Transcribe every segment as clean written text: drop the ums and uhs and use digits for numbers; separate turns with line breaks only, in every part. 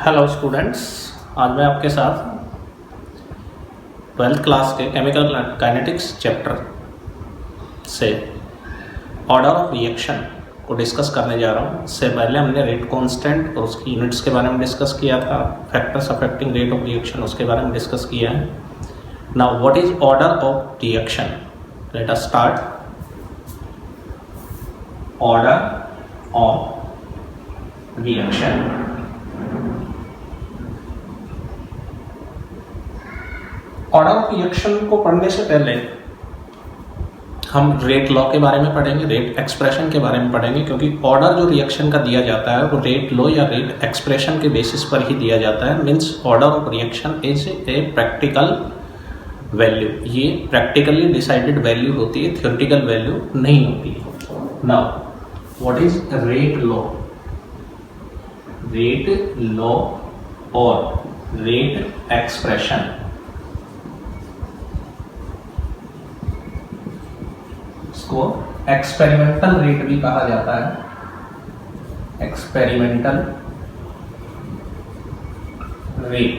Hello students, आज मैं आपके साथ 12th क्लास के केमिकल काइनेटिक्स चैप्टर से ऑर्डर ऑफ रिएक्शन को डिस्कस करने जा रहा हूँ। इससे पहले हमने रेट कांस्टेंट और उसकी यूनिट्स के बारे में डिस्कस किया था, factors affecting rate of reaction उसके बारे में डिस्कस किया है। Now what is order of reaction? Let us start. Order of reaction order of reaction को पढ़ने से पहले हम रेट लॉ के बारे में पढ़ेंगे, रेट एक्सप्रेशन के बारे में पढ़ेंगे, क्योंकि ऑर्डर जो रिएक्शन का दिया जाता है वो रेट लॉ या रेट एक्सप्रेशन के बेसिस पर ही दिया जाता है। Means order of reaction is a practical value. ये प्रैक्टिकली डिसाइडेड वैल्यू होती है, थ्योरेटिकल वैल्यू नहीं होती है। Now what is rate law? Rate law और रेट एक्सप्रेशन को एक्सपेरिमेंटल रेट भी कहा जाता है। Experimental rate.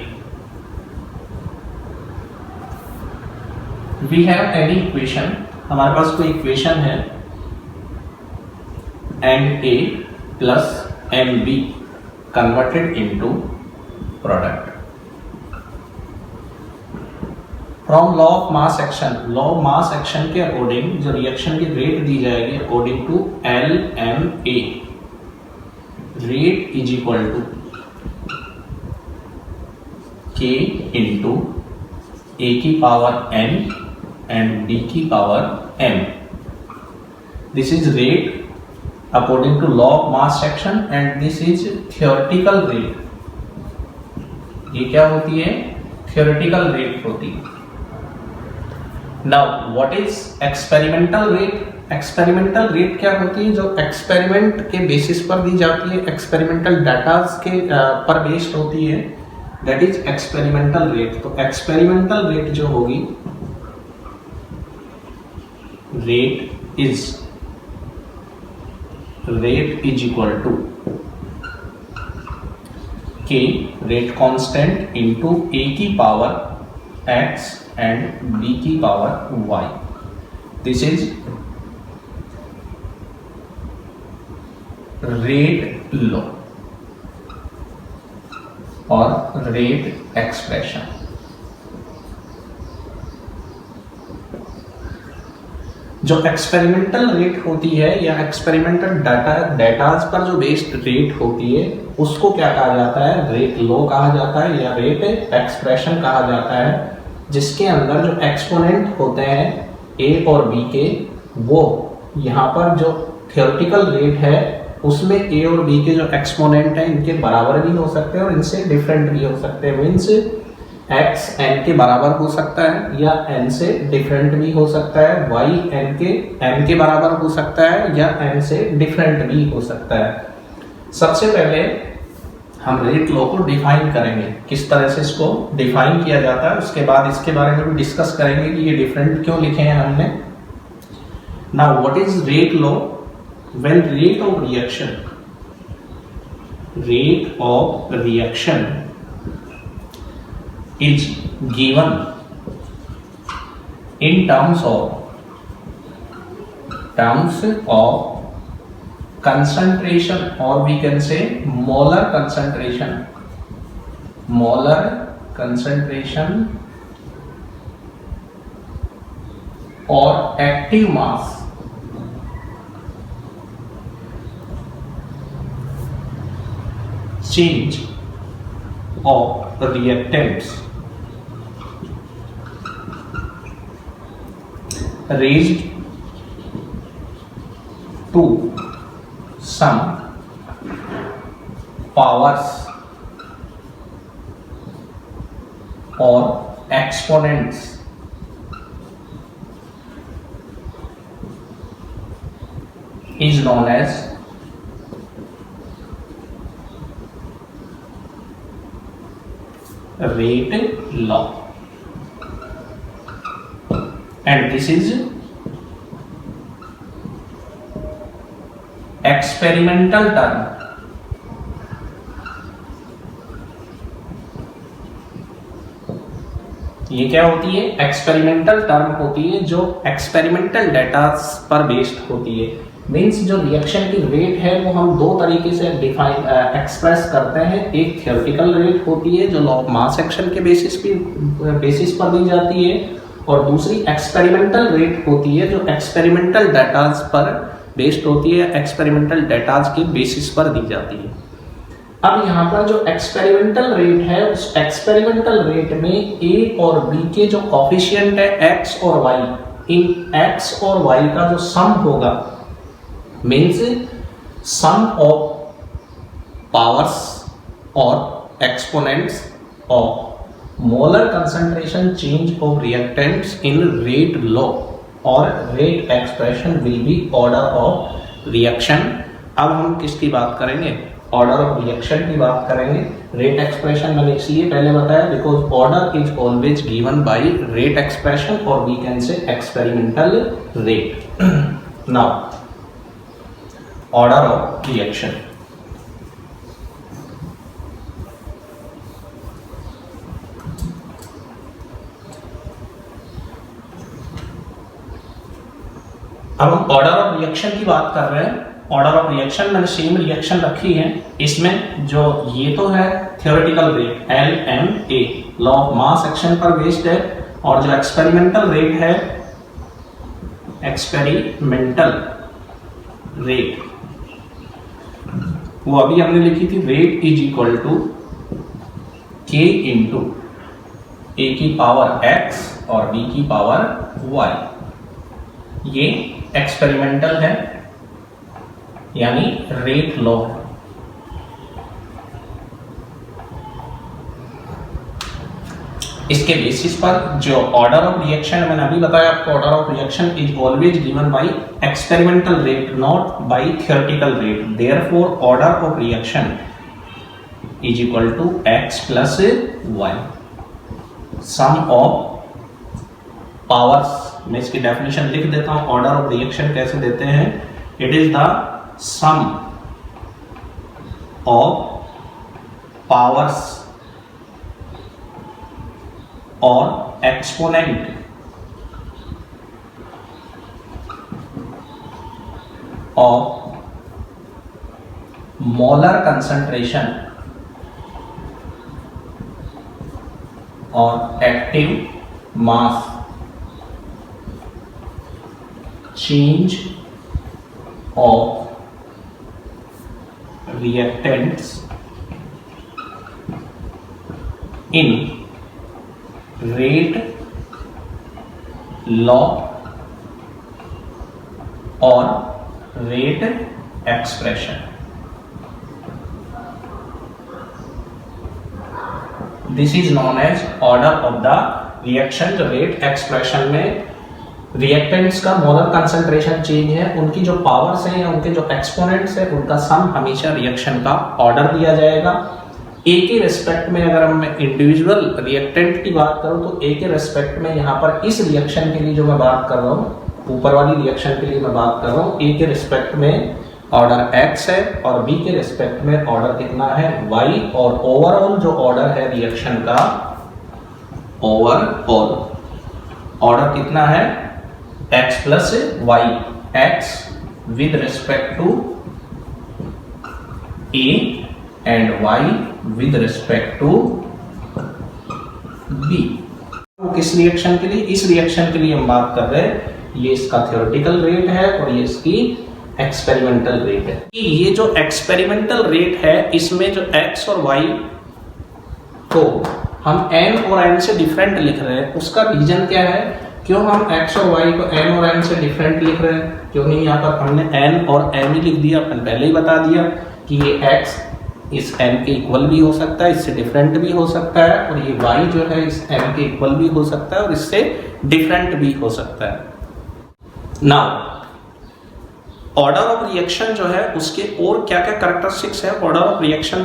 We have any equation, हमारे पास कोई इक्वेशन है Na plus Mb converted into product from law of mass action. Law of mass action के अकॉर्डिंग जो रिएक्शन की रेट दी जाएगी according to LMA, rate is equal to K into A की पावर N एंड D की power M। This is rate according to law of mass action and this is theoretical rate. ये क्या होती है? Theoretical rate होती है। Now, what is experimental rate? Experimental rate क्या होती है? जो एक्सपेरिमेंट के बेसिस पर दी जाती है, एक्सपेरिमेंटल डाटाज के पर बेस्ड होती है, दैट इज एक्सपेरिमेंटल रेट। तो एक्सपेरिमेंटल रेट जो होगी, rate is equal to K rate constant into A की पावर X and B की power Y। This is rate law और रेट एक्सप्रेशन। जो एक्सपेरिमेंटल रेट होती है या एक्सपेरिमेंटल डाटाज पर जो बेस्ड रेट होती है उसको क्या कहा जाता है? रेट लॉ कहा जाता है या रेट एक्सप्रेशन कहा जाता है, जिसके अंदर जो एक्सपोनेंट होते हैं A और B के, वो यहाँ पर जो थ्योरेटिकल रेट है उसमें A और B के जो एक्सपोनेंट हैं इनके बराबर भी हो सकते हैं और इनसे डिफरेंट भी हो सकते हैं। मीन्स X N के बराबर हो सकता है या N से डिफरेंट भी हो सकता है, Y M के बराबर हो सकता है या N से डिफरेंट भी हो सकता है। सबसे पहले हम रेट लॉ को डिफाइन करेंगे, किस तरह से इसको डिफाइन किया जाता है, उसके बाद इसके बारे में भी डिस्कस करेंगे कि ये डिफरेंट क्यों लिखे हैं हमने। Now what is rate law? When rate of reaction is given in terms of concentration, or we can say molar concentration or active mass change of reactants raised to some powers or exponents is known as rate law, and this is experimental term ये क्या होती है? Experimental term होती है जो experimental data पर based होती है। मीन्स जो रिएक्शन की रेट है वो हम दो तरीके से डिफाइन एक्सप्रेस करते हैं। एक थियोरेटिकल रेट होती है जो लॉ ऑफ मास एक्शन के बेसिस पर दी जाती है, और दूसरी एक्सपेरिमेंटल रेट होती है जो एक्सपेरिमेंटल डेटाज पर बेस्ड होती है, एक्सपेरिमेंटल डेटाज के बेसिस पर दी जाती है। अब यहाँ पर जो एक्सपेरिमेंटल रेट है, उस एक्सपेरिमेंटल रेट में ए और बी के जो कॉफिशिएंट है एक्स और वाई, इन एक्स और वाई का जो सम होगा, मीन्स सम ऑफ पावर्स और exponents of molar concentration change of reactants in rate law और rate expression will be order of reaction. अब हम किसकी बात करेंगे? ऑर्डर ऑफ रिएक्शन की बात करेंगे। रेट एक्सप्रेशन मैंने इसलिए पहले बताया because order is always given by rate expression और we can say experimental rate. Now order of reaction. अब हम ऑर्डर ऑफ रिएक्शन की बात कर रहे हैं। ऑर्डर ऑफ रिएक्शन मैंने सेम रिएक्शन रखी है। इसमें जो ये तो है theoretical rate LMA, law of mass action पर बेस्ड है, और जो एक्सपेरिमेंटल रेट है, एक्सपेरिमेंटल रेट, वो अभी हमने लिखी थी, rate is equal to K into A की पावर X और B की पावर Y। ये एक्सपेरिमेंटल है यानी रेट लॉ। इसके बेसिस पर जो ऑर्डर ऑफ रिएक्शन मैंने अभी बताया आपको, order of reaction is always given by experimental rate not by theoretical rate. Therefore order of reaction is equal to x plus y, sum of powers. मैं इसकी definition लिख देता हूं। ऑर्डर ऑफ रिएक्शन कैसे देते हैं? It is the sum of powers और exponent of molar concentration और active mass change of reactants in rate law or rate expression। This is known as order of the reaction। जो rate expression में reactants का molar concentration change है, उनकी जो powers हैं या उनके जो एक्सपोनेंट्स है, उनका सम हमेशा रिएक्शन का ऑर्डर दिया जाएगा। ए के रेस्पेक्ट में अगर हम इंडिविजुअल रिएक्टेंट की बात करूं तो ए के रेस्पेक्ट में यहाँ पर इस रिएक्शन के लिए जो मैं बात कर रहा हूँ, ऊपर वाली रिएक्शन के लिए मैं बात कर रहा हूँ, ए के रेस्पेक्ट में ऑर्डर x है और बी के रेस्पेक्ट में ऑर्डर कितना है? y। और ओवरऑल जो ऑर्डर है रिएक्शन का, ओवरऑल ऑर्डर कितना है? x plus y, x with respect to A and y with respect to B। किस रिएक्शन के लिए? इस रिएक्शन के लिए हम बात कर रहे हैं, ये इसका थ्योरेटिकल रेट है और ये इसकी एक्सपेरिमेंटल रेट है। ये जो एक्सपेरिमेंटल रेट है, इसमें जो x और y को हम n और n से डिफरेंट लिख रहे हैं, उसका रीजन क्या है? क्यों हम x और y को n और n से डिफरेंट लिख रहे हैं? क्यों नहीं? यहाँ पर हमने n और m ही लिख दिया, अपन पहले ही बता दिया कि ये x इस m के इक्वल भी हो सकता है, इससे डिफरेंट भी हो सकता है, और ये y जो है इस m के इक्वल भी हो सकता है और इससे डिफरेंट भी हो सकता है। नाउ ऑर्डर ऑफ रिएक्शन जो है उसके और क्या क्या कैरेक्टरिस्टिक्स है, ऑर्डर ऑफ रिएक्शन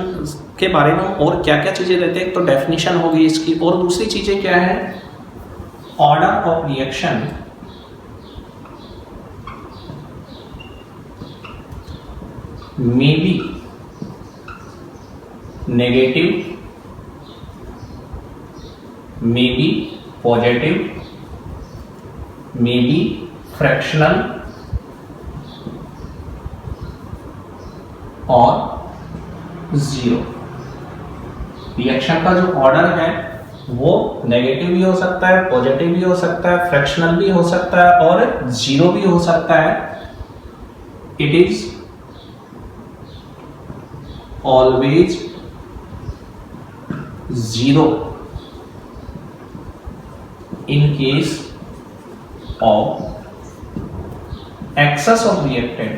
के बारे में और क्या क्या चीजें रहते हैं? तो डेफिनेशन होगी इसकी, और दूसरी चीजें क्या है? Order of reaction may be negative, may be positive, may be fractional और जीरो। रिएक्शन का जो ऑर्डर है वो नेगेटिव भी हो सकता है, पॉजिटिव भी हो सकता है, फ्रैक्शनल भी हो सकता है और जीरो भी हो सकता है। It is always zero in case of excess of reactant।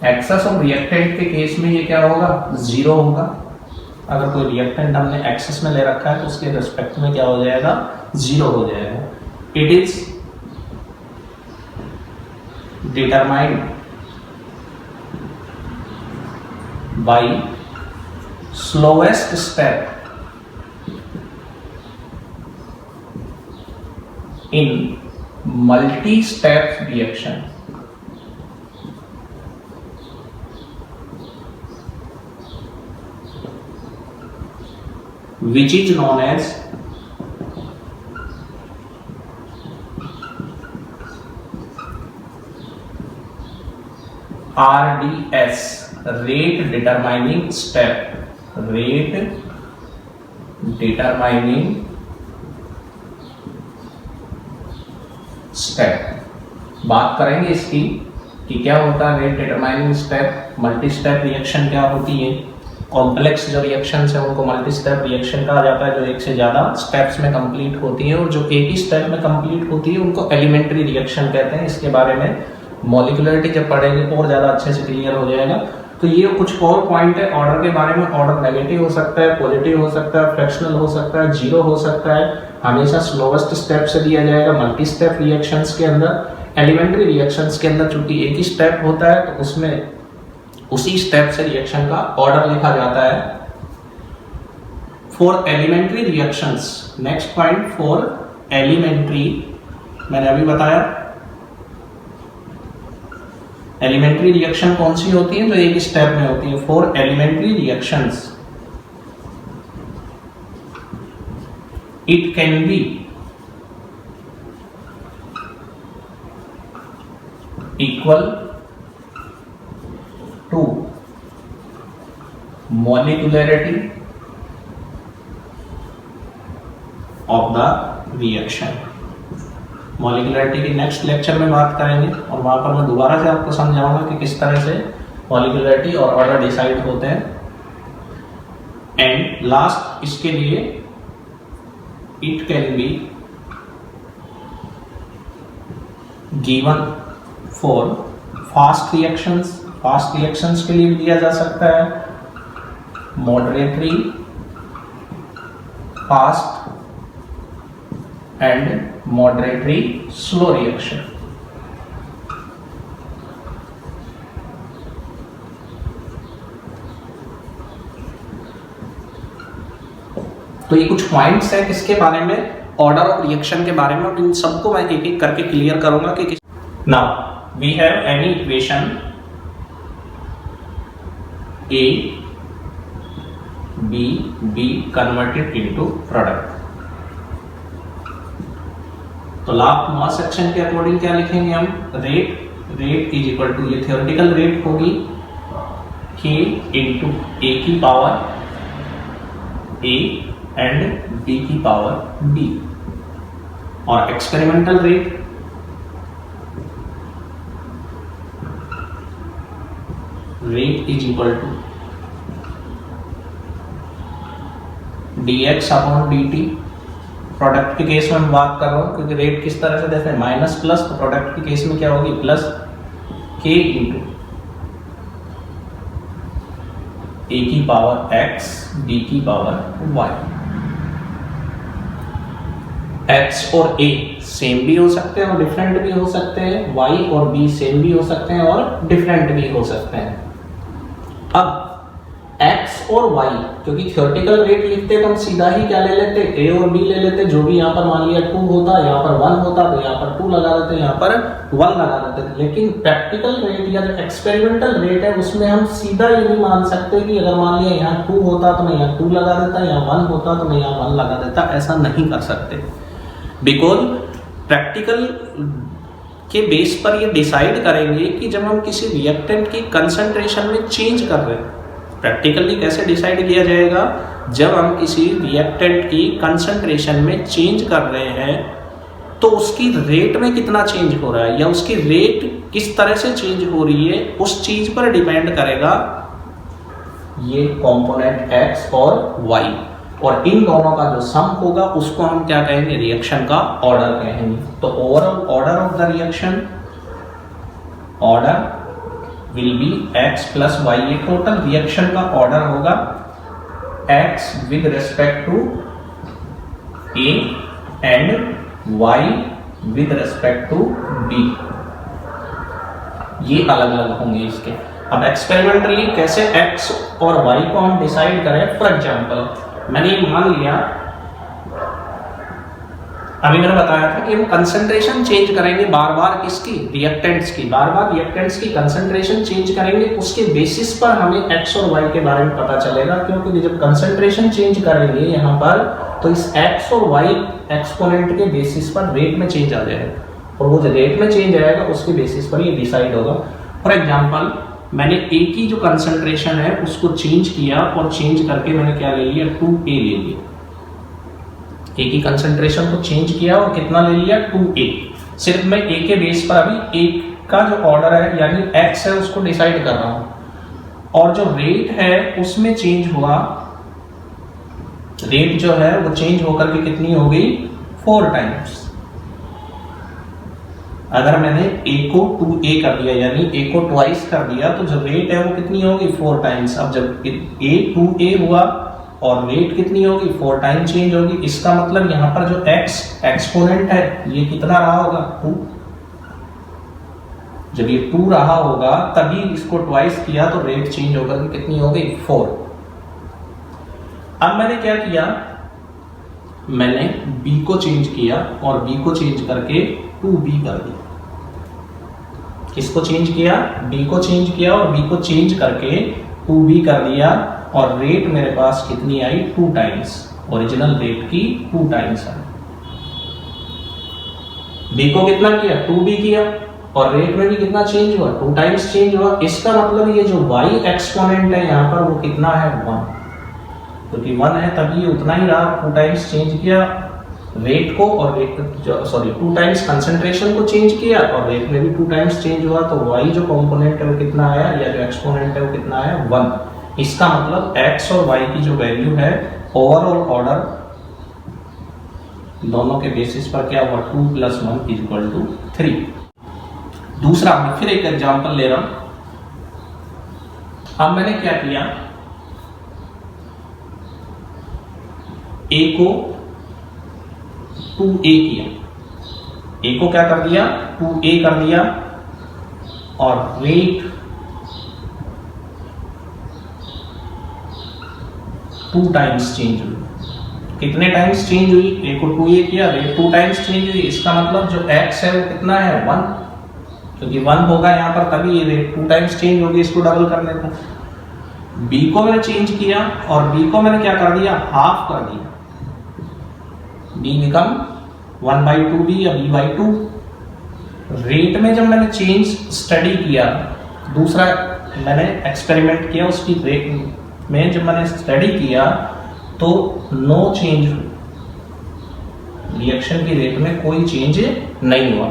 Excess of reactant के केस में ये क्या होगा, जीरो होगा। अगर कोई रिएक्टेंट हमने एक्सेस में ले रखा है तो उसके रिस्पेक्ट में क्या हो जाएगा, जीरो हो जाएगा। It is determined by slowest step in multi-step reaction। which is known as RDS, rate determining step। rate determining step. बात करेंगे इसकी कि क्या होता है rate determining step. Multi step reaction क्या होती है, कॉम्प्लेक्स जो रिएक्शंस है उनको मल्टी स्टेप रिएक्शन कहा जाता है, जो एक से ज्यादा स्टेप्स में कंप्लीट होती है, और जो एक ही स्टेप में कंप्लीट होती है उनको एलिमेंट्री रिएक्शन कहते हैं। इसके बारे में मॉलिक्यूलरिटी जब पढ़ेंगे और ज्यादा अच्छे से क्लियर हो जाएगा। तो ये कुछ और पॉइंट है ऑर्डर के बारे में। ऑर्डर नेगेटिव हो सकता है, पॉजिटिव हो सकता है, फ्रैक्शनल हो सकता है, जीरो हो सकता है। हमेशा स्लोवेस्ट स्टेप से दिया जाएगा मल्टी स्टेप रिएक्शंस के अंदर। एलिमेंट्री रिएक्शंस के अंदर चूंकि एक ही स्टेप होता है तो उसमें उसी स्टेप से रिएक्शन का ऑर्डर लिखा जाता है। For elementary reactions, next point for elementary, मैंने अभी बताया एलिमेंट्री रिएक्शन कौन सी होती है, जो एक स्टेप में होती है। For elementary reactions it can be equal to molecularity of the reaction। Molecularity की नेक्स्ट लेक्चर में बात करेंगे और वहां पर मैं दोबारा से आपको समझाऊंगा कि किस तरह से मॉलिक्यूलरिटी और ऑर्डर डिसाइड होते हैं। एंड लास्ट इसके लिए it can be given for fast reactions। fast reactions के लिए भी दिया जा सकता है moderatory, fast and moderatory slow reaction। तो ये कुछ पॉइंट्स है किसके बारे में, ऑर्डर ऑफ रिएक्शन के बारे में। इन सबको मैं एक एक करके क्लियर करूंगा कि now we have any equation A B be converted into product. तो लास्ट सेक्शन के अकॉर्डिंग क्या लिखेंगे हम, रेट इज इक्वल टू, ये थ्योरेटिकल रेट होगी k इंटू ए की पावर a एंड b की पावर b, और experimental rate is equal to dx upon dt। Product के केस में मैं बात कर रहा हूं क्योंकि रेट किस तरह से देते हैं, माइनस प्लस, तो प्रोडक्ट के केस में क्या होगी, प्लस k इंटू a की पावर x b की पावर y। x और a सेम भी हो सकते हैं और डिफरेंट भी हो सकते हैं, y और b सेम भी हो सकते हैं और डिफरेंट भी हो सकते हैं। अब एक्स और वाई, क्योंकि थ्योरेटिकल रेट लिखते तो हम सीधा ही क्या ले लेते, ए और बी ले लेते, जो भी यहाँ पर मान लिया 2 होता, यहाँ पर 1 होता तो यहाँ पर 2 लगा देते, यहाँ पर 1 लगा देते। लेकिन प्रैक्टिकल रेट या जो एक्सपेरिमेंटल रेट है उसमें हम सीधा ये नहीं मान सकते कि अगर मान लिया यहाँ 2 होता तो मैं यहाँ 2 लगा देता, यहाँ 1 होता तो मैं यहाँ 1 लगा देता, ऐसा नहीं कर सकते। बिकॉज प्रैक्टिकल के बेस पर ये डिसाइड करेंगे कि जब हम किसी रिएक्टेंट की कंसंट्रेशन में चेंज कर रहे हैं, प्रैक्टिकली कैसे डिसाइड किया जाएगा, जब हम किसी रिएक्टेंट की कंसंट्रेशन में चेंज कर रहे हैं तो उसकी रेट में कितना चेंज हो रहा है या उसकी रेट किस तरह से चेंज हो रही है, उस चीज पर डिपेंड करेगा ये कंपोनेंट x और y, और इन दोनों का जो सम होगा उसको हम क्या कहेंगे, रिएक्शन का ऑर्डर कहेंगे। तो overall order of the reaction, order will be x plus y, ये टोटल रिएक्शन का ऑर्डर होगा x with respect to A and y with respect to B, ये अलग अलग होंगे इसके। अब एक्सपेरिमेंटली कैसे x और y को हम डिसाइड करें, फॉर एग्जांपल मैंने मान लिया, अभी मैंने बताया था कि हम कंसंट्रेशन चेंज करेंगे बार बार किसकी, रिएक्टेंट्स की, बार बार रिएक्टेंट्स की कंसंट्रेशन चेंज करेंगे, उसके बेसिस पर हमें x और y के बारे में पता चलेगा। क्योंकि जब कंसंट्रेशन चेंज करेंगे यहाँ पर तो इस x और y एक्सपोनेंट के बेसिस पर रेट में चेंज आ जाएगा, और वो जो रेट में चेंज आएगा उसके बेसिस पर ये डिसाइड होगा। फॉर एग्जाम्पल मैंने A की जो कंसंट्रेशन है उसको चेंज किया और चेंज करके मैंने क्या ले लिया, 2A ले लिया, A की कंसंट्रेशन को चेंज किया और कितना ले लिया, 2A। सिर्फ मैं A के बेस पर अभी A का जो ऑर्डर है यानी x है उसको डिसाइड कर रहा हूं, और जो रेट है उसमें चेंज हुआ, रेट जो है वो चेंज होकर के कितनी हो गई, 4 टाइम्स। अगर मैंने A को 2A कर दिया यानी A को ट्वाइस कर दिया तो जो रेट है वो कितनी होगी, 4 टाइम्स। अब जब A 2A हुआ और रेट कितनी होगी, 4 टाइम चेंज होगी, इसका मतलब यहाँ पर जो x एक्सपोनेंट है ये कितना रहा होगा, 2। जब ये 2 रहा होगा तभी इसको ट्वाइस किया तो रेट चेंज होकर कितनी हो गई, 4। अब मैंने क्या किया, मैंने B को चेंज किया और B को चेंज करके 2B कर दिया। किसको चेंज किया, B को चेंज किया और B को चेंज करके 2B कर दिया, और रेट मेरे पास कितनी आई, 2 टाइम्स, ओरिजिनल रेट की 2 टाइम्स आई। B को कितना किया, 2B किया, और रेट में भी कितना चेंज हुआ, 2 टाइम्स चेंज हुआ। इसका मतलब ये जो y एक्सपोनेंट है यहाँ पर वो कितना है, 1, क्योंकि 1 है तभी ये उतना ही रहा, 2 टाइम्स चेंज किया रेट को, और रेट 2 टाइम्स कंसंट्रेशन को चेंज किया और रेट में भी 2 टाइम्स चेंज हुआ, तो y जो कंपोनेंट है वो कितना आया, या जो एक्सपोनेंट है वो कितना आया, 1। इसका मतलब x और y की जो वैल्यू है ओवरऑल ऑर्डर दोनों के बेसिस पर क्या हुआ, 2 + 1 = 3। दूसरा मैं फिर एक एग्जांपल ले रहा हूं। अब मैंने क्या किया, A को 2A किया, A को क्या कर दिया, 2A कर दिया, और रेट 2 टाइम्स चेंज हुई। कितने टाइम्स चेंज हुई, A को 2A किया, रेट 2 टाइम्स चेंज हुई। इसका मतलब जो x है वो कितना है, 1, क्योंकि 1 होगा यहाँ पर तभी ये रेट 2 टाइम्स चेंज होगी, इसको डबल कर लेते हैं। B को मैंने चेंज किया और B को मैंने क्या कर दिया, हाफ कर दिया, B बिकम 1/2B या B/2। रेट में जब मैंने चेंज स्टडी किया, दूसरा मैंने एक्सपेरिमेंट किया, उसकी रेट में जब मैंने स्टडी किया तो नो चेंज, रिएक्शन की रेट में कोई चेंज नहीं हुआ।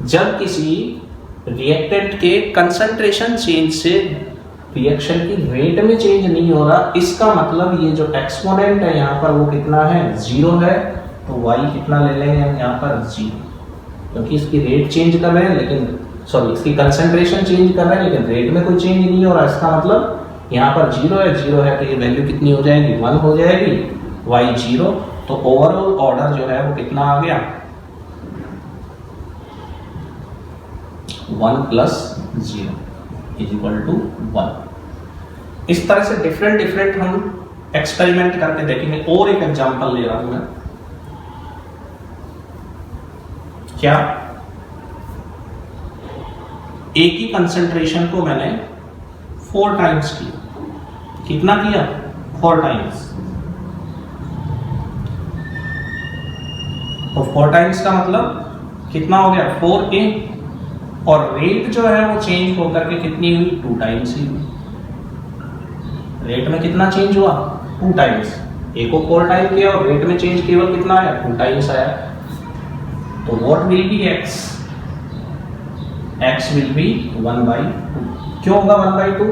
जब किसी रिएक्टेंट के कंसंट्रेशन चेंज से रिएक्शन की रेट में चेंज नहीं हो रहा, इसका मतलब ये जो एक्सपोनेंट है यहाँ पर वो कितना है, 0 है, तो y कितना ले लेंगे हम यहाँ पर, 0, क्योंकि इसकी रेट चेंज कर रहे हैं लेकिन इसकी कंसंट्रेशन चेंज कर रहे हैं लेकिन रेट में कोई चेंज नहीं हो रहा। इसका मतलब यहाँ पर 0 है तो ये वैल्यू कितनी हो जाएगी, 1 हो जाएगी, y 0। तो ओवरऑल ऑर्डर जो है वो कितना आ गया, 1 + 0 = 1। इस तरह से डिफरेंट डिफरेंट हम एक्सपेरिमेंट करके देखेंगे। और एक एग्जांपल ले रहा हूं मैं, क्या एक ही कंसंट्रेशन को मैंने 4 टाइम्स किया, कितना किया 4 टाइम्स, तो 4 टाइम्स का मतलब कितना हो गया 4A, और रेट जो है वो चेंज होकर के कितनी हुई 2 टाइम्स ही हुई। रेट में कितना चेंज हुआ 2 टाइम्स, ए को 4 टाइम किया और रेट में चेंज केवल कितना आया 2 टाइम्स आया। तो what will be x, x will be 1/2। क्यों होगा 1/2?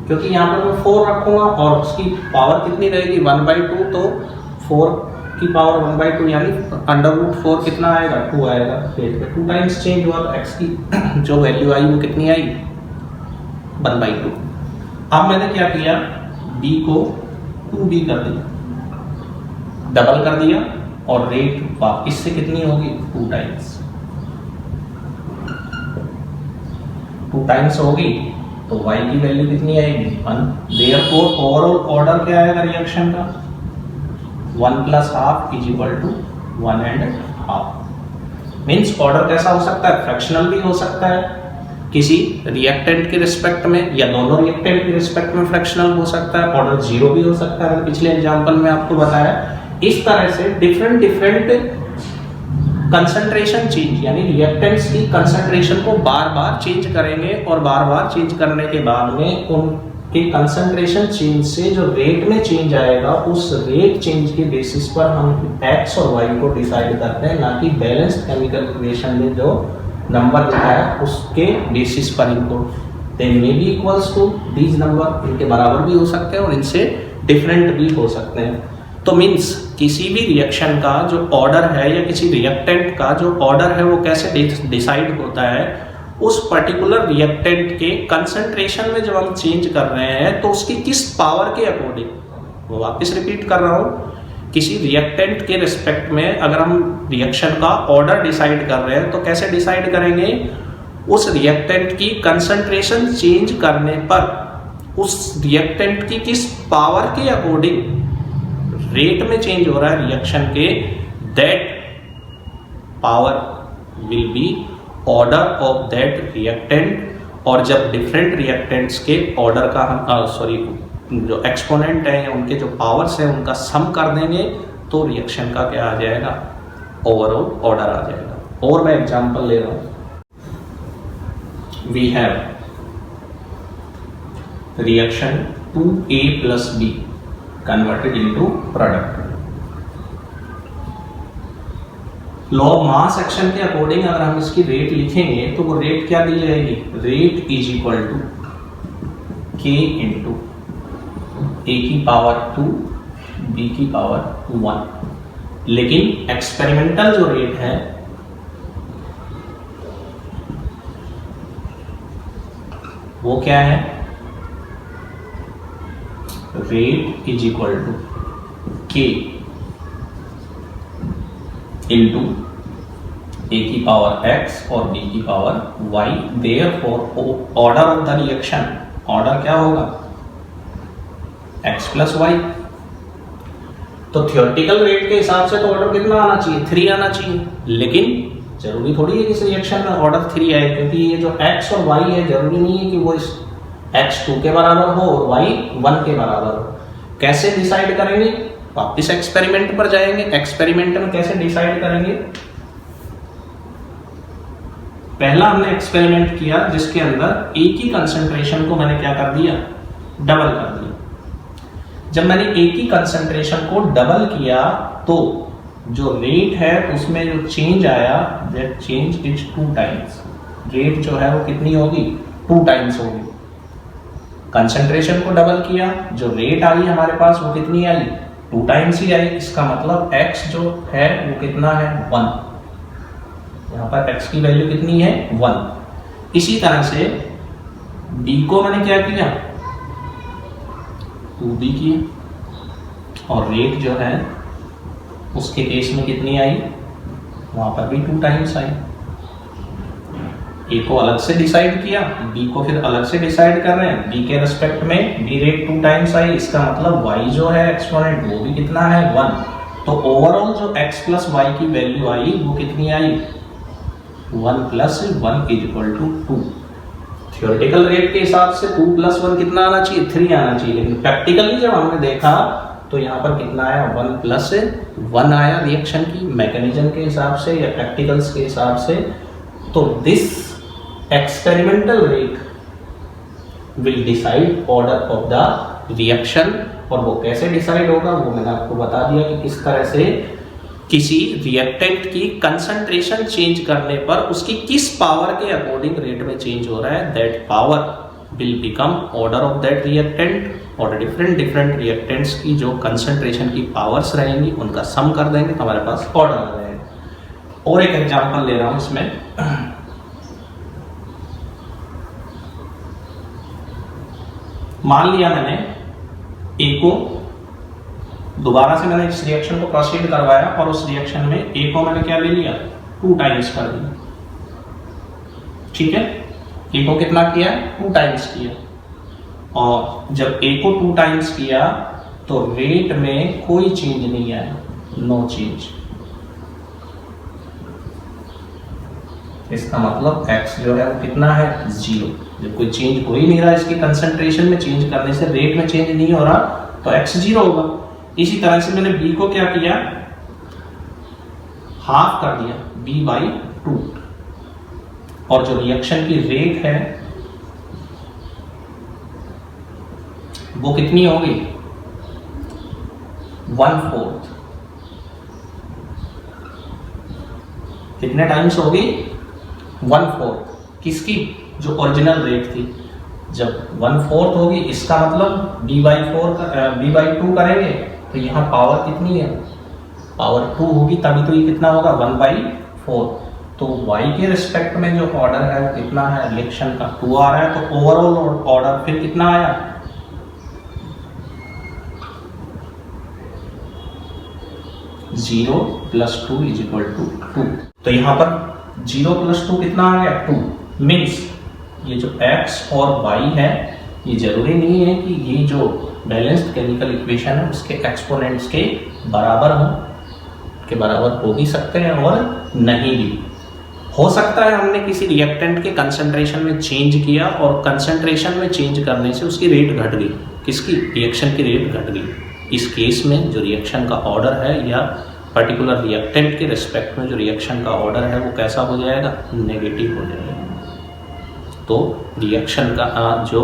क्योंकि यहाँ पर मैं 4 रखूंगा और उसकी पावर कितनी रहेगी 1/2, तो 4 की पावर 1/2 यानी √4 कितना आएगा 2 आएगा। रेट में 2 टाइम्स चेंज हुआ तो x की जो वैल्यू आई वो कितनी आई 1/2। अब मैंने क्या किया, b को 2b कर दिया, डबल कर दिया, और रेट वापस से कितनी होगी 2 टाइम्स, 2 टाइम्स होगी तो y की वैल्यू कितनी आएगी 1। देयरफॉर ओवरऑल ऑर्डर क्या आएगा रिएक्शन का 1 + ½ = 1.5। मीन्स ऑर्डर कैसा हो सकता है, फ्रैक्शनल भी हो सकता है, किसी रिएक्टेंट के रिस्पेक्ट में या दोनों रिएक्टेंट के रिस्पेक्ट में फ्रैक्शनल हो सकता है, ऑर्डर 0 भी हो सकता है। पिछले एग्जांपल में आपको बताया इस तरह से डिफरेंट डिफरेंट कंसंट्रेशन चेंज, यानी रिएक्टेंट्स की कंसंट्रेशन को बार बार चेंज करेंगे और बार बार चेंज करने के बाद में उनके कंसंट्रेशन चेंज से जो रेट में चेंज आएगा उस रेट चेंज के बेसिस पर हम x और y को डिसाइड करते हैं, ना कि बैलेंस्ड केमिकल इक्वेशन में जो नंबर लिखा है उसके बेसिस पर इनको। They may be equals to these number, इनके बराबर भी हो सकते हैं और इनसे डिफरेंट भी हो सकते हैं। तो मीन्स किसी भी रिएक्शन का जो ऑर्डर है या किसी रिएक्टेंट का जो ऑर्डर है वो कैसे डिसाइड होता है, उस पर्टिकुलर रिएक्टेंट के कंसंट्रेशन में जब हम चेंज कर रहे हैं तो उसकी किस पावर के अकॉर्डिंग, वो वापस रिपीट कर रहा हूँ, किसी रिएक्टेंट के रिस्पेक्ट में अगर हम रिएक्शन का ऑर्डर डिसाइड कर रहे हैं तो कैसे डिसाइड करेंगे, उस रिएक्टेंट की कंसंट्रेशन चेंज करने पर उस रिएक्टेंट की किस पावर के अकॉर्डिंग रेट में चेंज हो रहा है रिएक्शन के, that power will be order of that reactant. और जब डिफरेंट रिएक्टेंट्स के ऑर्डर का हम जो एक्सपोनेंट है उनके जो पावर्स हैं उनका सम कर देंगे तो रिएक्शन का क्या आ जाएगा ओवरऑल ऑर्डर आ जाएगा। और मैं एग्जांपल ले रहा हूं, we have reaction 2A + B converted into product। Law of mass action के अकॉर्डिंग अगर हम इसकी रेट लिखेंगे तो वो रेट क्या दी जाएगी, रेट = K × A की पावर 2 B की पावर 1। लेकिन एक्सपेरिमेंटल जो रेट है वो क्या है, रेट = K × A की पावर x और B की power y। Therefore order of the reaction, order क्या होगा x + y। तो थियोरेटिकल रेट के हिसाब से तो ऑर्डर कितना आना चाहिए 3 आना चाहिए, लेकिन जरूरी थोड़ी है कि इस रिएक्शन में ऑर्डर 3 आए, क्योंकि ये जो x और y है जरूरी नहीं है कि वो इस x 2 के बराबर हो और y 1 के बराबर हो। कैसे डिसाइड करेंगे, वापिस एक्सपेरिमेंट पर जाएंगे। एक्सपेरिमेंट में कैसे डिसाइड करेंगे, पहला हमने एक्सपेरिमेंट किया जिसके अंदर ए की कंसंट्रेशन को मैंने क्या कर दिया, डबल कर दिया। जब मैंने ए की कंसंट्रेशन को डबल किया तो जो रेट है उसमें जो चेंज आया, that change is 2 times. Rate जो है वो कितनी होगी 2 टाइम्स होगी। कंसंट्रेशन को डबल किया, जो रेट आई हमारे पास वो कितनी आई 2 टाइम्स ही आई। इसका मतलब x जो है वो कितना है 1। यहाँ पर x की वैल्यू कितनी है 1। इसी तरह से b को मैंने क्या किया 2b किया और रेट जो है उसके केस में कितनी आई, वहां पर भी 2 टाइम्स आई। ए को अलग से डिसाइड किया, बी को फिर अलग से डिसाइड कर रहे हैं, बी के रेस्पेक्ट में बी रेट 2 टाइम्स आई, इसका मतलब y जो है एक्सपोनेंट वो भी कितना है 1। तो ओवरऑल जो x प्लस वाई की वैल्यू आई वो कितनी आई 1 plus 1 is equal to 2। Theoretical rate के हिसाब से 2 प्लस 1 कितना आना चाहिए 3 आना चाहिए, लेकिन प्रैक्टिकली जब हमने देखा तो यहाँ पर कितना आया 1 प्लस 1 आया रिएक्शन की मैकेनिज्म के हिसाब से या प्रैक्टिकल्स के हिसाब से। तो this experimental rate will decide order of the reaction, और वो कैसे डिसाइड होगा वो मैंने आपको बता दिया कि किस तरह से किसी रिएक्टेंट की कंसंट्रेशन चेंज करने पर उसकी किस पावर के अकॉर्डिंग रेट में चेंज हो रहा है, that power will become order of that reactant, और डिफरेंट रिएक्टेंट्स की जो कंसंट्रेशन की पावर्स रहेंगी उनका सम कर देंगे तो हमारे पास ऑर्डर आ जाएगा। और एक एग्जांपल ले रहा हूं इसमें, मान लिया मैंने ए को दोबारा से मैंने इस रिएक्शन को प्रोसीड करवाया और उस रिएक्शन में ए को मैंने क्या ले लिया 2 टाइम्स कर दिया, ठीक है। ए को कितना किया 2 टाइम्स किया, और जब ए को 2 टाइम्स किया तो रेट में कोई चेंज नहीं आया, नो चेंज। इसका मतलब x जो है वो कितना है 0। जब कोई चेंज हो ही नहीं रहा, इसकी कंसंट्रेशन में चेंज करने से रेट में चेंज नहीं हो रहा तो x 0 होगा। इसी तरह से मैंने b को क्या किया हाफ कर दिया b/2, और जो रिएक्शन की रेट है वो कितनी होगी 1/4। कितने टाइम्स होगी 1/4 किसकी जो ओरिजिनल रेट थी। जब 1/4 होगी इसका मतलब b/2 करेंगे तो यहाँ पावर कितनी है पावर 2 होगी, तभी तो ये कितना होगा 1/4। तो y के रिस्पेक्ट में जो ऑर्डर है वो कितना है रिएक्शन का 2 आ रहा है, तो ओवरऑल ऑर्डर फिर कितना आया 0 + 2 = 2। तो यहाँ पर 0 + 2 कितना आ गया 2। मीन्स ये जो x और y है ये जरूरी नहीं है कि ये जो बैलेंस्ड केमिकल इक्वेशन है उसके एक्सपोनेंट्स के बराबर हो, के बराबर हो भी सकते हैं और नहीं भी हो सकता है। हमने किसी रिएक्टेंट के कंसंट्रेशन में चेंज किया और कंसंट्रेशन में चेंज करने से उसकी रेट घट गई, किसकी रिएक्शन की रेट घट गई। इस केस में जो रिएक्शन का ऑर्डर है या पर्टिकुलर रिएक्टेंट के रिस्पेक्ट में जो रिएक्शन का ऑर्डर है वो कैसा हो जाएगा नेगेटिव हो जाएगा। तो रिएक्शन का जो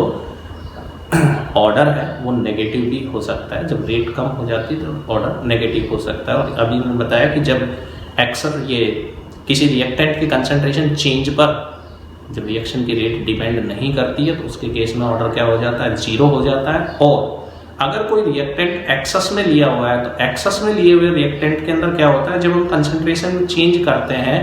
ऑर्डर है वो नेगेटिव भी हो सकता है, जब रेट कम हो जाती है तो ऑर्डर नेगेटिव हो सकता है। और अभी मैंने बताया कि जब अक्सर ये किसी रिएक्टेंट के कंसंट्रेशन चेंज पर जब रिएक्शन की रेट डिपेंड नहीं करती है तो उसके केस में ऑर्डर क्या हो जाता है 0 हो जाता है। और अगर कोई रिएक्टेंट एक्सेस में लिया हुआ है तो एक्सेस में लिए हुए रिएक्टेंट के अंदर क्या होता है जब हम कंसंट्रेशन में चेंज करते हैं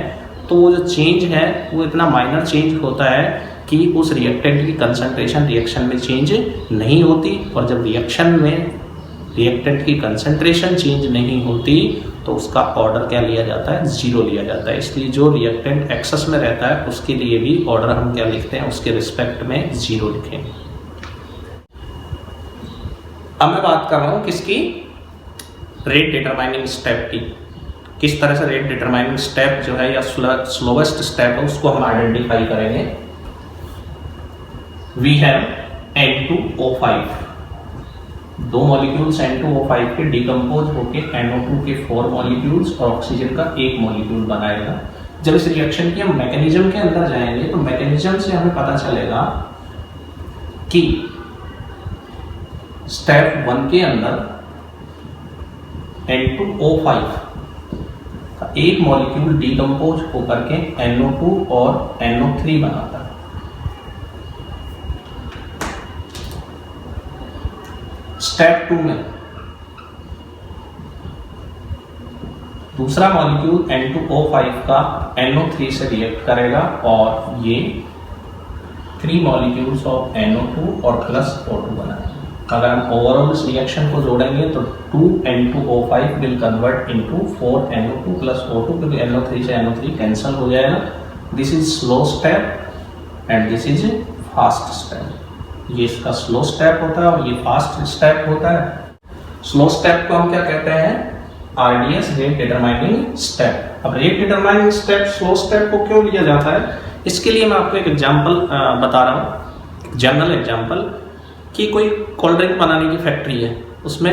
तो वो जो चेंज है वो इतना माइनर चेंज होता है कि उस रिएक्टेंट की कंसंट्रेशन रिएक्शन में चेंज नहीं होती। और जब रिएक्शन में रिएक्टेंट की कंसंट्रेशन चेंज नहीं होती तो उसका ऑर्डर क्या लिया जाता है 0 लिया जाता है। इसलिए जो रिएक्टेंट एक्सेस में रहता है उसके लिए भी ऑर्डर हम क्या लिखते हैं उसके रिस्पेक्ट में 0 लिखेंगे। अब मैं बात कर रहा हूं किसकी रेट डिटरमाइनिंग स्टेप की। किस तरह से रेट डिटरमाइनिंग स्टेप जो है या स्लोवेस्ट स्टेप है उसको हम आइडेंटिफाई करेंगे। We have N2O5, 2 molecules N2O5 के डिकम्पोज होके NO2 के 4 मॉलिक्यूल्स और ऑक्सीजन का 1 मॉलिक्यूल बनाएगा। जब इस रिएक्शन की हम मैकेनिज्म के अंदर जाएंगे तो मैकेनिज्म से हमें पता चलेगा कि स्टेप 1 के अंदर N2O5 का 1 मॉलिक्यूल डिकम्पोज होकर के NO2 और NO3 बनाता है। स्टेप 2 में दूसरा मॉलिक्यूल N2O5 का NO3 से रिएक्ट करेगा और ये 3 मॉलिक्यूल्स ऑफ NO2 और प्लस O2 बनाएगा। अगर हम ओवरऑल इस रिएक्शन को जोड़ेंगे तो 2 N2O5 will convert into 4 NO2 plus O2 क्योंकि NO3 से NO3 कैंसिल हो जाएगा। This is slow step and this is fast step. ये इसका स्लो स्टेप होता है और ये फास्ट स्टेप होता है। स्लो स्टेप को हम क्या कहते हैं? RDS, rate determining step. अब rate determining step slow step को क्यों लिया जाता है, इसके लिए मैं आपको एक एग्जांपल बता रहा हूँ, जनरल एग्जांपल, कि कोई कोल्ड ड्रिंक बनाने की फैक्ट्री है, उसमें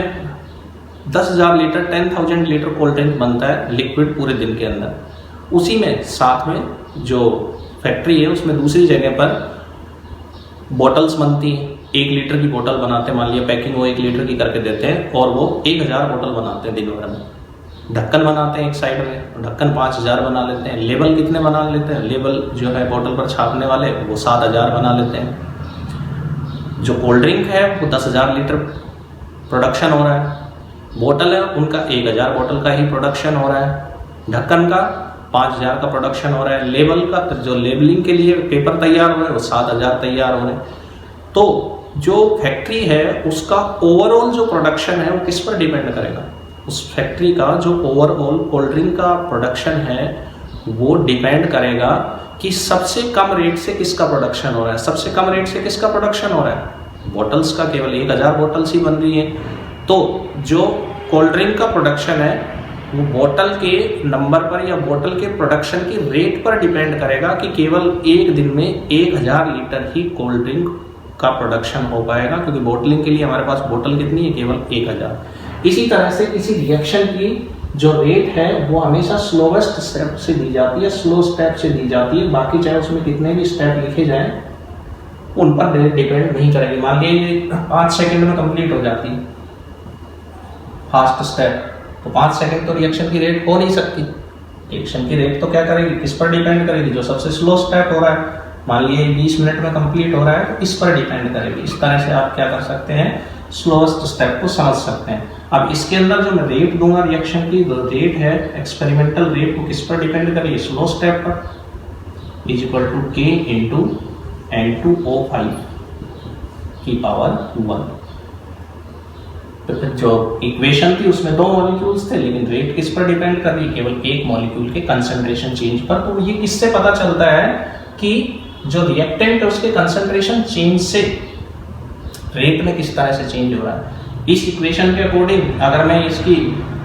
10,000 लीटर 10,000 लीटर कोल्ड ड्रिंक बनता है लिक्विड पूरे दिन के अंदर। उसी में साथ में जो फैक्ट्री है उसमें दूसरी जगह पर बॉटल्स बनती हैं, 1 लीटर की बोतल बनाते हैं, मान लिया पैकिंग वो 1 लीटर की करके देते हैं, और वो 1000 बोतल बनाते हैं दिन भर में। ढक्कन बनाते हैं एक साइड में, ढक्कन 5000 बना लेते हैं। लेबल कितने बना लेते हैं? लेबल जो है बोतल पर छापने वाले वो 7000 बना लेते हैं। जो कोल्ड ड्रिंक है वो 10,000 लीटर प्रोडक्शन हो रहा है, बोतल है उनका 1000 बोतल का ही प्रोडक्शन हो रहा है, ढक्कन का 5000 का प्रोडक्शन हो रहा है, लेबल का जो लेबलिंग के लिए पेपर तैयार हो रहे हैं वो 7000 तैयार हो रहे हैं। तो जो फैक्ट्री है उसका ओवरऑल जो प्रोडक्शन है वो किस पर डिपेंड करेगा? उस फैक्ट्री का जो ओवरऑल कोल्ड ड्रिंक का प्रोडक्शन है वो डिपेंड करेगा कि सबसे कम रेट से किसका प्रोडक्शन हो रहा है। सबसे कम रेट से किसका प्रोडक्शन हो रहा है? बोटल्स का, केवल 1000 बोटल्स ही बन रही है। तो जो कोल्ड ड्रिंक का प्रोडक्शन है वो बोतल के नंबर पर या बोतल के प्रोडक्शन की रेट पर डिपेंड करेगा कि केवल एक दिन में 1000 लीटर ही कोल्ड ड्रिंक का प्रोडक्शन हो पाएगा, क्योंकि बोटलिंग के लिए हमारे पास बोतल कितनी है? केवल 1000। इसी तरह से किसी रिएक्शन की जो रेट है वो हमेशा स्लोवेस्ट स्टेप से दी जाती है, स्लो स्टेप से दी जाती है। बाकी चाहे उसमें कितने भी स्टेप लिखे जाएं उन पर डिपेंड नहीं करेगी। मान लीजिए 5 सेकंड में कंप्लीट हो जाती है फास्ट स्टेप, तो 5 सेकंड तो रिएक्शन की रेट हो नहीं सकती। रिएक्शन की रेट तो क्या करेगी? किस पर डिपेंड करेगी? जो सबसे स्लो स्टेप हो रहा है, मान लीजिए 20 मिनट में कंप्लीट हो रहा है, तो इस पर डिपेंड करेगी। इस तरह से आप क्या कर सकते हैं? स्लोएस्ट स्टेप को समझ सकते हैं। अब इसके अंदर जो मैं रेट दूंगा रिएक्शन की, जो रेट है एक्सपेरिमेंटल रेट, वो किस पर डिपेंड करेगी? स्लो स्टेप पर, is equal to K into N2O5 की पावर 1। तो जो इक्वेशन थी उसमें 2 मॉलिक्यूल्स थे, लेकिन रेट किस पर डिपेंड कर रही है? केवल एक मॉलिक्यूल के कंसंट्रेशन चेंज पर। तो ये किससे पता चलता है कि जो रिएक्टेंट है उसके कंसंट्रेशन चेंज से रेट में किस तरह से चेंज हो रहा है। इस इक्वेशन के अकॉर्डिंग अगर मैं इसकी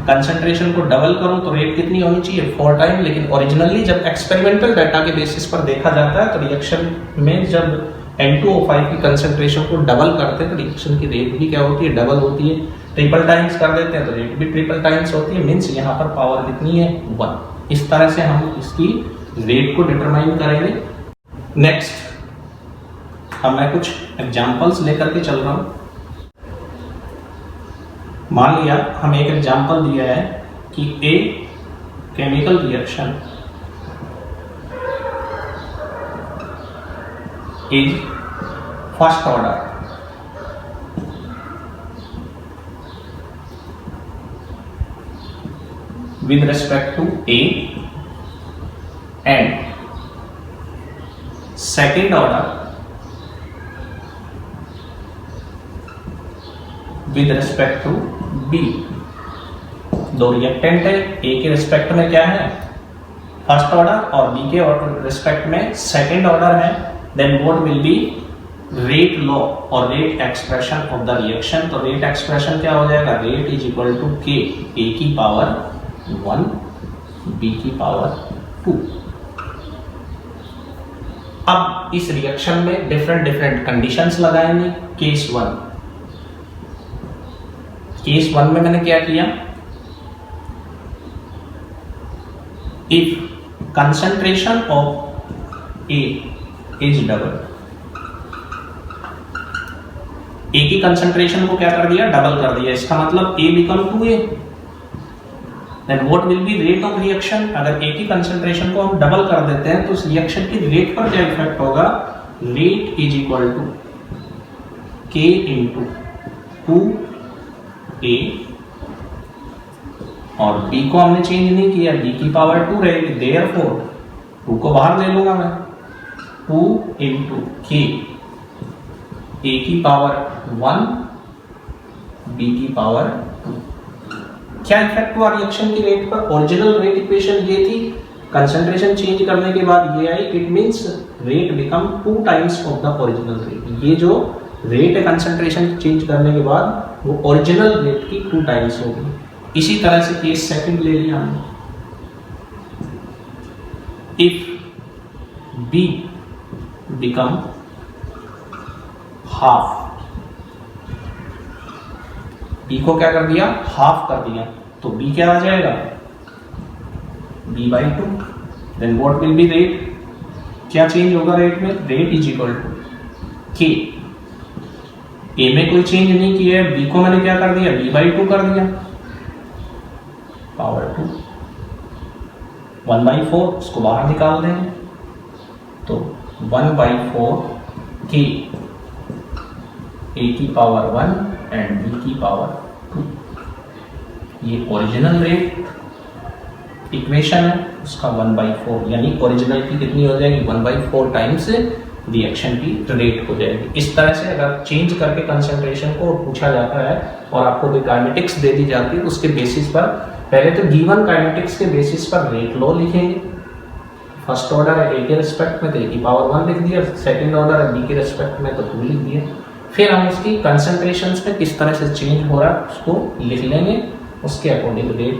कंसंट्रेशन को डबल करूं तो रेट कितनी होनी चाहिए? 4 टाइम। लेकिन ओरिजिनली जब एक्सपेरिमेंटल डाटा के बेसिस पर देखा जाता है तो रिएक्शन में जब N2O5 की कंसंट्रेशन को डबल करते हैं तो रिएक्शन की रेट भी क्या होती है? डबल होती है। ट्रिपल टाइम्स कर देते हैं तो रेट भी ट्रिपल टाइम्स होती है। मीन्स यहाँ पर पावर कितनी है? 1। इस तरह से हम इसकी रेट को डिटरमाइन करेंगे। नेक्स्ट अब मैं कुछ एग्जांपल्स लेकर के चल रहा हूं। मान लिया हमें एक एग्जांपल दिया है कि a chemical reaction is first order with respect to A and second order with respect to B। दो रिएक्टेंट है, A के रिस्पेक्ट में क्या है? फर्स्ट ऑर्डर, और B के रिस्पेक्ट में सेकंड ऑर्डर है। Then what will be rate law और rate expression of the reaction. तो रेट एक्सप्रेशन क्या हो जाएगा? Rate is equal to K, A की पावर 1 B की पावर 2। अब इस रिएक्शन में डिफरेंट कंडीशंस लगाएंगे। केस 1 में मैंने क्या किया? If concentration of A is double, A की कंसंट्रेशन को क्या कर दिया? डबल कर दिया। इसका मतलब A become 2A। Then what will be rate of reaction? अगर A की कंसंट्रेशन को हम डबल कर देते हैं तो उस रिएक्शन की रेट पर क्या इफेक्ट होगा? Rate is equal to K into 2A, और B को हमने चेंज नहीं किया, B की पावर 2 रहेगी। देयरफॉर 2 को बाहर ले लूंगा मैं, 2 इंटू K, A की पावर 1 B की पावर 2। क्या इफेक्ट हुआ रिएक्शन की रेट पर? ओरिजिनल रेट इक्वेशन ये थी कंसंट्रेशन चेंज करने के बाद ये आई, it means rate become 2 times of the original rate. ये जो रेट है कंसंट्रेशन चेंज करने के बाद वो ओरिजिनल रेट की 2 टाइम्स होगी। इसी तरह से केस सेकंड ले लिया हमने, if B become half, B को क्या कर दिया, हाफ कर दिया, तो बी क्या आ जाएगा, b/2। Then what will be rate, क्या चेंज होगा रेट में, rate is equal to k। a में कोई चेंज नहीं किया है, b को मैंने क्या कर दिया, b/2 कर दिया, पावर 2, 1/4 उसको बाहर निकाल देंगे, तो 1/4 k, a की पावर 1 एंड b की पावर 2। ये ओरिजिनल रेट इक्वेशन है, उसका 1/4 यानी ओरिजिनल की कितनी हो जाएगी, 1/4 टाइम्स रिएक्शन की रेट हो जाएगी। इस तरह से अगर चेंज करके कंसंट्रेशन को पूछा जाता है और आपको कोई काइनेटिक्स दे दी जाती है, उसके बेसिस पर पहले तो गिवन काइनेटिक्स के बेसिस पर रेट लॉ लिखेंगे। फर्स्ट ऑर्डर है a के रिस्पेक्ट में तो a की पावर 1 लिख दिया, सेकंड ऑर्डर है b के रिस्पेक्ट में तो 2 लिख दिया। फिर हम इसकी कंसंट्रेशंस में किस तरह से चेंज हो रहा है उसको लिख लेंगे, उसके अकॉर्डिंग रेट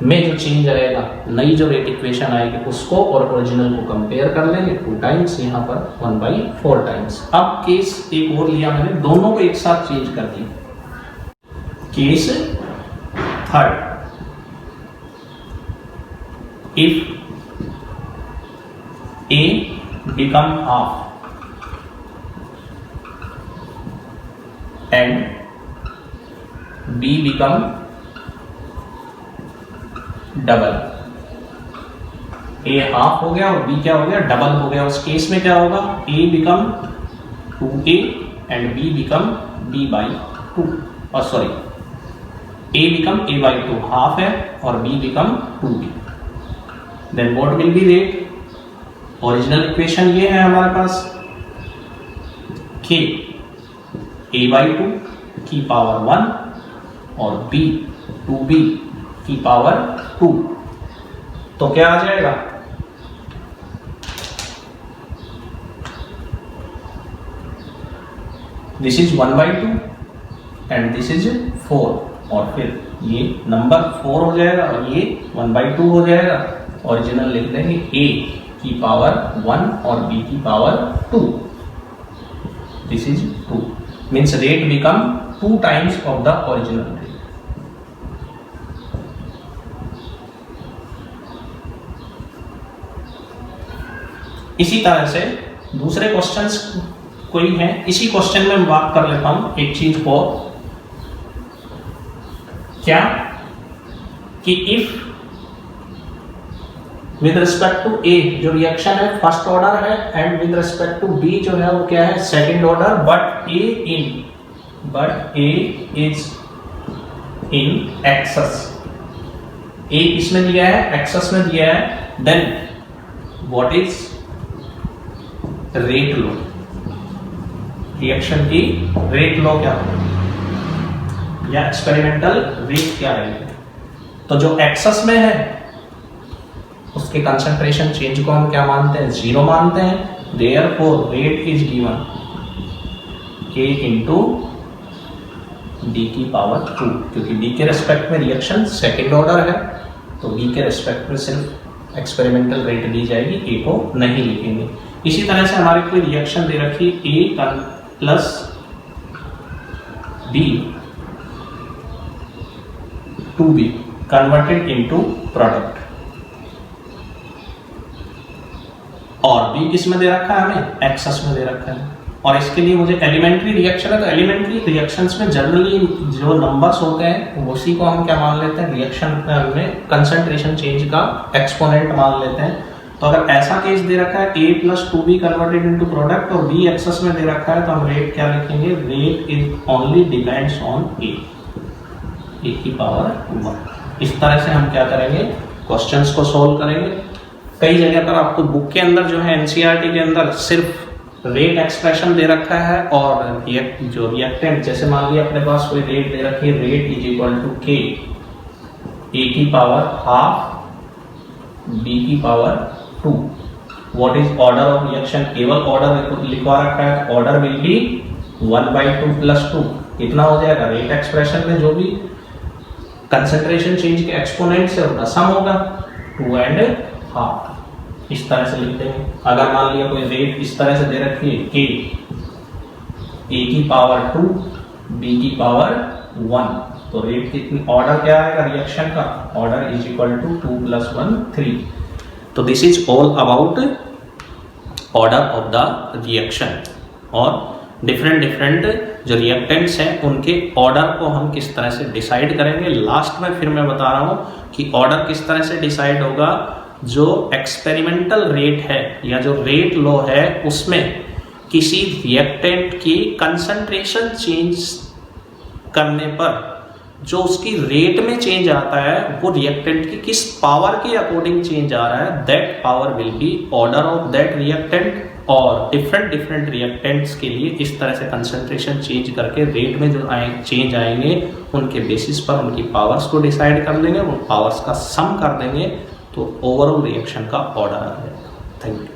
में जो चेंज रहेगा, नई जो रेट इक्वेशन आएगी उसको और ओरिजिनल को कंपेयर कर लेंगे, 2 टाइम्स, यहाँ पर 1/4 टाइम्स। अब केस एक और लिया मैंने, दोनों को एक साथ चेंज कर दिया। Case third, if a become half and b become double, a half हो गया और b क्या हो गया, डबल हो गया। उस केस में क्या होगा, a become 2a and b become b/2, और sorry a become a/2, half है, और b become 2b। Then what will be rate, original equation ये है हमारे पास, k a/2 की पावर 1 और b 2b की पावर 2, तो क्या आ जाएगा, this is 1/2 and this is 4, और फिर ये नंबर 4 हो जाएगा और ये 1/2 हो जाएगा। ओरिजिनल लिख देंगे a की पावर 1 और b की power 2, this is 2, means rate become 2 times of the original rate. इसी तरह से दूसरे क्वेश्चंस कोई हैं, इसी क्वेश्चन में बात कर लेता हूं एक चीज को, क्या कि if with respect to A जो रिएक्शन है फर्स्ट ऑर्डर है and with respect to B जो है वो क्या है, second order, but A is in excess, A इसमें दिया है, एक्सेस में दिया है, then what is rate law, reaction की रेट लो क्या होगा या एक्सपेरिमेंटल रेट क्या रहेगी। तो जो एक्सेस में है उसके कंसंट्रेशन चेंज को हम क्या मानते हैं, 0 मानते हैं। Therefore rate is given k into D की पावर 2, क्योंकि d के रेस्पेक्ट में रिएक्शन सेकेंड ऑर्डर है तो b के रेस्पेक्ट में सिर्फ एक्सपेरिमेंटल रेट दी जाएगी, a को नहीं लिखेंगे। इसी तरह से हमारे कोई रिएक्शन दे रखी a plus b 2b converted into product, और b किस में दे रखा है, हमें एक्सेस में दे रखा है। और इसके लिए मुझे एलिमेंट्री रिएक्शन है, तो एलिमेंट्री रिएक्शंस में जनरली जो नंबर्स होते हैं उसी को हम क्या मान लेते हैं, रिएक्शन में कंसंट्रेशन चेंज का एक्सपोनेंट मान लेते हैं। तो अगर ऐसा केस दे रखा है a plus 2b converted into product और b एक्सेस में दे रखा है, तो हम रेट क्या लिखेंगे, rate is only depends on a की पावर 1। इस तरह से हम क्या करेंगे, क्वेश्चंस को सॉल्व करेंगे। कई जगह पर आपको बुक के अंदर जो है एनसीईआरटी के अंदर सिर्फ रेट एक्सप्रेशन दे रखा है और जो रिएक्टेंट, जैसे मान लिया अपने पास कोई रेट दे रखी है, rate is equal to k a की पावर हाफ b की power 2। What is order of reaction, केवल ऑर्डर लिखवा रखा है, ऑर्डर विल बी 1/2 + 2। कितना हो जाएगा, रेट एक्सप्रेशन में जो भी कंसंट्रेशन चेंज के एक्सपोनेंट्स है उनका सम होगा 2.5। इस तरह से लिखते हैं। अगर मान लिया कोई रेट इस तरह से दे रखी है k, a की पावर 2 b की पावर 1, तो रेट कितनी, ऑर्डर क्या आएगा रिएक्शन का, ऑर्डर इज इक्वल टू 2 + 1 3। तो this is all about order of the reaction. और डिफरेंट जो रिएक्टेंट्स हैं उनके ऑर्डर को हम किस तरह से डिसाइड करेंगे। लास्ट में फिर मैं बता रहा हूं कि ऑर्डर किस तरह से डिसाइड होगा। जो एक्सपेरिमेंटल रेट है या जो रेट लॉ है उसमें किसी रिएक्टेंट की कंसंट्रेशन चेंज करने पर जो उसकी रेट में चेंज आता है वो रिएक्टेंट की किस पावर के अकॉर्डिंग चेंज आ रहा है, that power will be order of that reactant. और डिफरेंट रिएक्टेंट्स के लिए इस तरह से कंसंट्रेशन चेंज करके रेट में जो चेंज आएंगे उनके बेसिस पर उनकी पावर्स को डिसाइड कर लेंगे, उन पावर्स का सम कर देंगे तो ओवरऑल रिएक्शन का ऑर्डर आ जाएगा। Thank you.